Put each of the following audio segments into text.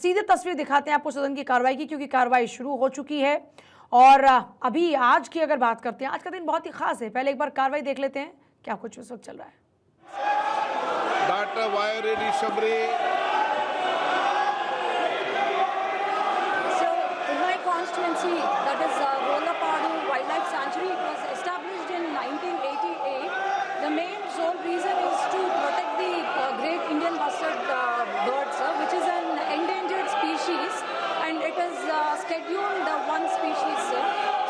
सीधे तस्वीर दिखाते हैं आपको सदन की कार्रवाई की, क्योंकि कार्रवाई शुरू हो चुकी है। और अभी आज की अगर बात करते हैं, आज का दिन बहुत ही खास है। पहले एक बार कार्रवाई देख लेते हैं क्या कुछ उस वक्त चल रहा है। Doctor Vaireddy Shabari. So in my constituency, that is Rollapadu Wildlife Sanctuary, it was established in 1988. The main sole reason is to protect the great Indian bustard birds, which is an endangered species, and it is scheduled one species.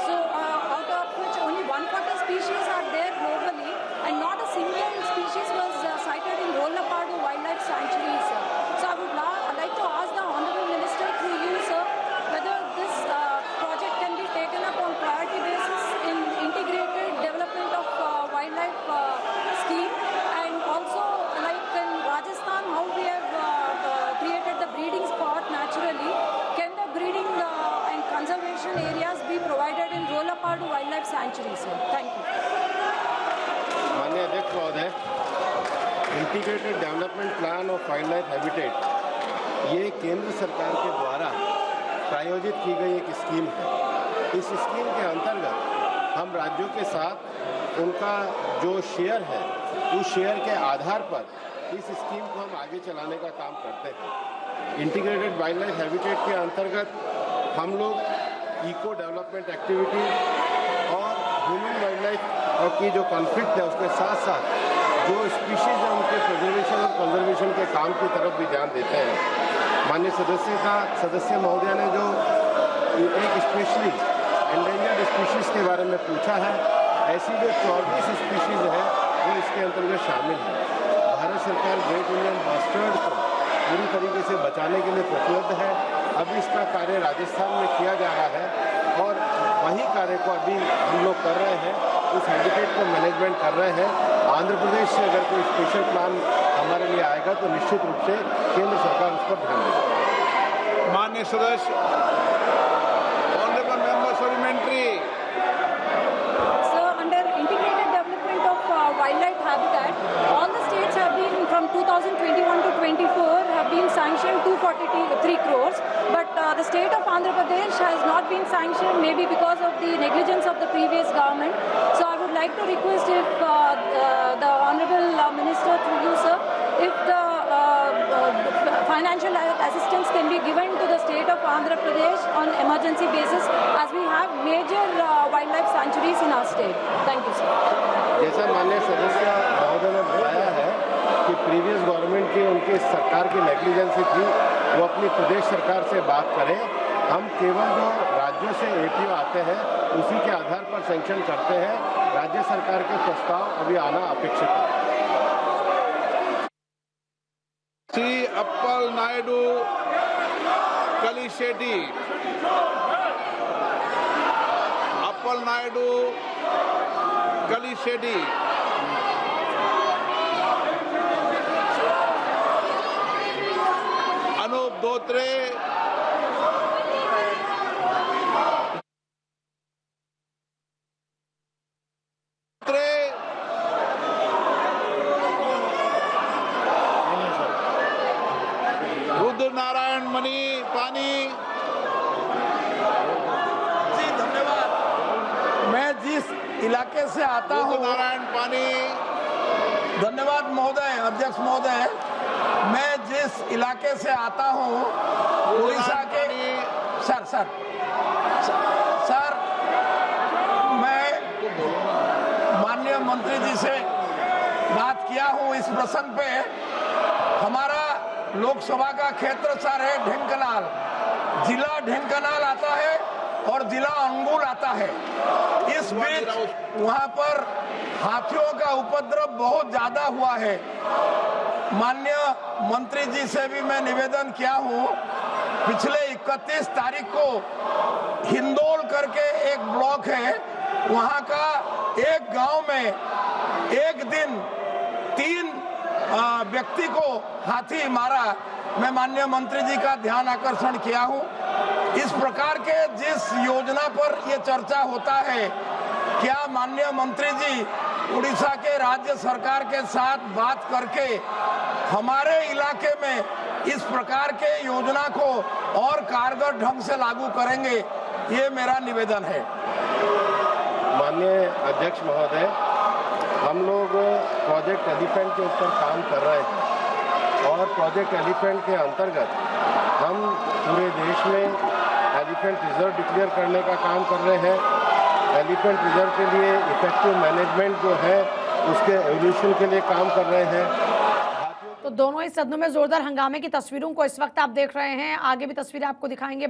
So out of which only 140 species are there globally, and not a single species was sighted in Rollapadu Wildlife Sanctuary, sir. So I would like to ask the Honourable Minister through you, sir, whether this project can be taken up on priority basis in integrated development of wildlife scheme, and also like in Rajasthan how we have created the breeding spot naturally, can the breeding and conservation areas be provided in Rollapadu Wildlife Sanctuary, sir? Thank you. माननीय अध्यक्ष महोदय, integrated development plan of wild life habitat ये केंद्र सरकार के द्वारा प्रायोजित की गई एक स्कीम है। इस स्कीम के अंतर्गत हम राज्यों के साथ उनका जो शेयर है उस शेयर के आधार पर इस स्कीम को हम आगे चलाने का काम करते हैं। इंटीग्रेटेड वाइल्ड लाइफ हैबिटेट के अंतर्गत हम लोग इको डेवलपमेंट एक्टिविटी और ह्यूमन वाइल्ड लाइफ की जो कॉन्फ्लिक्ट है उसके साथ साथ जो स्पीशीज है उनके प्रिजर्वेशन और कंजर्वेशन के काम की तरफ भी ध्यान देते हैं। माननीय सदस्य महोदय ने जो एक स्पेशली एंडेंजर्ड स्पीशीज के बारे में पूछा है, ऐसी जो 24 स्पीशीज है वो इसके अंतर्गत शामिल है। भारत सरकार ग्रेट इंडियन बस्टर्ड को पूरी तरीके से बचाने के लिए प्रतिबद्ध है। अभी इसका कार्य राजस्थान में किया जा रहा है और वही कार्य को अभी हम लोग कर रहे हैं, उस हैबिटेट को मैनेजमेंट कर रहे हैं। आंध्र प्रदेश से अगर कोई स्पेशल प्लान हमारे लिए आएगा तो निश्चित रूप से केंद्र सरकार उस पर ध्यान देगी। माननीय सदस्य, honourable member supplementary. So under integrated development of wildlife habitat, all the states have been from 2021 to 24 have been sanctioned 243 crores, but the state of Andhra Pradesh has not been sanctioned, maybe because of the negligence of the previous government. So I would like to request if the Honourable Minister through you, sir, if the financial assistance can be given to the state of Andhra Pradesh on emergency basis, as we have major wildlife sanctuaries in our state. Thank you, sir. जैसा माननीय सदस्य महोदय ने बताया है कि previous government की उनकी सरकार की नेग्लिजेंसी थी, वो अपनी प्रदेश सरकार से बात करें। हम केवल जो राज्यों से एपीओ आते हैं उसी के आधार पर सैंक्शन करते हैं। राज्य सरकार के प्रस्ताव अभी आना अपेक्षित है। श्री अप्पल नायडू कलिशेट्टी। अप्पल नायडू कलिशेट्टी। अनूप धोत्रे। रुद्र नारायण मणि पानी। जी धन्यवाद। मैं जिस इलाके से आता हूँ, नारायण पानी। धन्यवाद महोदय, अध्यक्ष महोदय, मैं जिस इलाके से आता हूँ उड़ीसा के सर मैं माननीय मंत्री जी से बात किया हूँ इस प्रसंग पे। हमारा लोकसभा का क्षेत्र सर है ढेंकनाल, जिला ढेंकनाल आता है और जिला अंगुल आता है। इस बीच वहाँ पर हाथियों का उपद्रव बहुत ज्यादा हुआ है। माननीय मंत्री जी से भी मैं निवेदन किया हूँ, पिछले 31 तारीख को हिंदोल करके एक ब्लॉक है, वहाँ का एक गांव में एक दिन 3 व्यक्ति को हाथी मारा। मैं माननीय मंत्री जी का ध्यान आकर्षण किया हूँ। इस प्रकार के जिस योजना पर ये चर्चा होता है, क्या माननीय मंत्री जी उड़ीसा के राज्य सरकार के साथ बात करके हमारे इलाके में इस प्रकार के योजना को और कारगर ढंग से लागू करेंगे, ये मेरा निवेदन है। माननीय अध्यक्ष महोदय, हम लोग प्रोजेक्ट एलिफेंट के ऊपर काम कर रहे हैं और प्रोजेक्ट एलिफेंट के अंतर्गत हम पूरे देश में एलिफेंट रिजर्व डिक्लेयर करने का काम कर रहे हैं। एलिफेंट रिजर्व के लिए इफेक्टिव मैनेजमेंट जो है उसके एवोल्यूशन के लिए काम कर रहे हैं। तो दोनों ही सदनों में जोरदार हंगामे की तस्वीरों को इस वक्त आप देख रहे हैं, आगे भी तस्वीरें आपको दिखाएंगे।